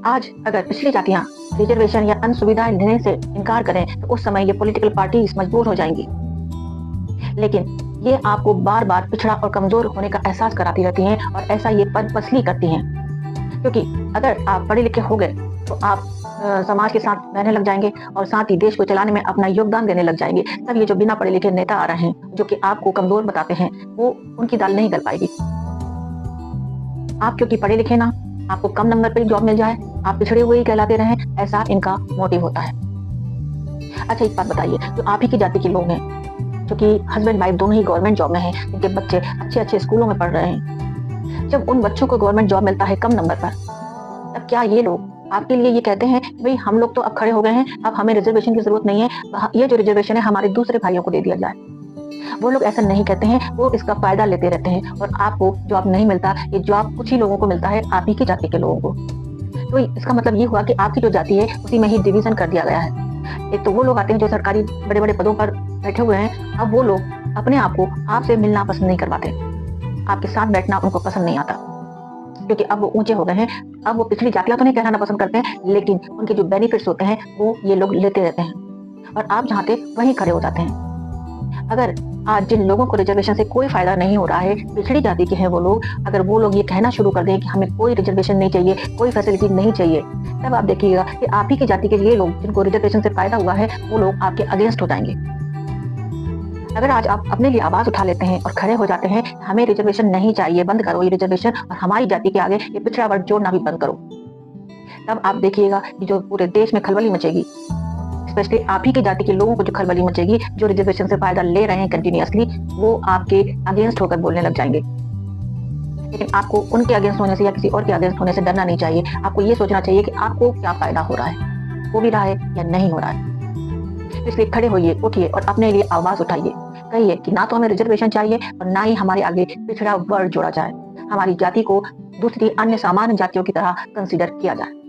आज अगर पिछड़ी जातियां रिजर्वेशन या अन्य सुविधाएं लेने से इनकार करें तो उस समय ये पॉलिटिकल पार्टीज मजबूर हो जाएंगी। लेकिन ये आपको बार बार पिछड़ा और कमजोर होने का एहसास कराती रहती हैं और ऐसा ये पद पसली करती हैं, क्योंकि अगर आप पढ़े लिखे हो गए तो आप समाज के साथ रहने लग जाएंगे और साथ ही देश को चलाने में अपना योगदान देने लग जाएंगे। तब ये जो बिना पढ़े लिखे नेता आ रहे हैं जो कि आपको कमजोर बताते हैं, वो उनकी दाल नहीं गल पाएगी। आप क्योंकि पढ़े लिखे ना, आपको कम नंबर पे जॉब मिल जाए, आप पिछड़े हुए ही कहलाते रहें, ऐसा इनका मोटिव होता है। अच्छा, एक बात बताइए, जो आप ही की जाति के लोग हैं, जो कि हस्बैंड वाइफ दोनों ही गवर्नमेंट जॉब में हैं, जिनके बच्चे अच्छे अच्छे स्कूलों में पढ़ रहे हैं, जब उन बच्चों को गवर्नमेंट जॉब मिलता है कम नंबर पर, तब क्या ये लोग आपके लिए ये कहते हैं भाई हम लोग तो अब खड़े हो गए हैं, अब हमें रिजर्वेशन की जरूरत नहीं है, ये जो रिजर्वेशन है हमारे दूसरे भाइयों को दे दिया जाए? वो लोग ऐसा नहीं कहते हैं, वो इसका फायदा लेते रहते हैं और आपको जॉब नहीं मिलता, ये जॉब कुछ ही लोगों को मिलता है, आप ही की जाति के लोगों को। तो इसका मतलब ये हुआ कि आपकी जो जाति है उसी में ही डिवीजन कर दिया गया है। एक तो वो लोग आते हैं जो सरकारी बड़े बड़े पदों पर बैठे हुए हैं, अब वो लोग अपने आप को आपसे मिलना पसंद नहीं करवाते, आपके साथ बैठना उनको पसंद नहीं आता, क्योंकि अब वो ऊंचे हो गए हैं। अब वो पिछड़ी जातियां तो नहीं कहलाना पसंद करते हैं, लेकिन उनके जो बेनिफिट्स होते हैं वो ये लोग लेते रहते हैं और आप जहाँ थे वहीं खड़े हो जाते हैं। अगर आज जिन लोगों को रिजर्वेशन से कोई फायदा नहीं हो रहा है, पिछड़ी जाति के हैं वो लोग, अगर वो लोग ये कहना शुरू कर दें कि हमें कोई रिजर्वेशन नहीं चाहिए, कोई फैसिलिटी नहीं चाहिए, तब आप देखिएगा कि आप ही की जाति के ये लोग जिनको रिजर्वेशन से फायदा हुआ है, वो लोग आपके अगेंस्ट हो जाएंगे। अगर आज आप अपने लिए आवाज उठा लेते हैं और खड़े हो जाते हैं, हमें रिजर्वेशन नहीं चाहिए, बंद करो ये रिजर्वेशन और हमारी जाति के आगे ये पिछड़ा वर्ग जोड़ना भी बंद करो, तब आप देखिएगा कि जो पूरे देश में खलबली मचेगी, स्पेशली आप ही की जाति के लोगों को जो खलबली मचेगी, जो रिजर्वेशन से फायदा ले रहे हैं कंटिन्यूअसली, वो आपके अगेंस्ट होकर बोलने लग जाएंगे। लेकिन आपको उनके अगेंस्ट होने से या किसी और के अगेंस्ट होने से डरना नहीं चाहिए। आपको ये सोचना चाहिए कि आपको क्या फायदा हो रहा है, हो भी रहा है या नहीं हो रहा है। इसलिए खड़े होइए, उठिए और अपने लिए आवाज उठाइए, कहिए कि ना तो हमें रिजर्वेशन चाहिए और ना ही हमारे आगे पिछड़ा वर्ग जोड़ा जाए, हमारी जाति को दूसरी अन्य सामान्य जातियों की तरह कंसीडर किया जाए।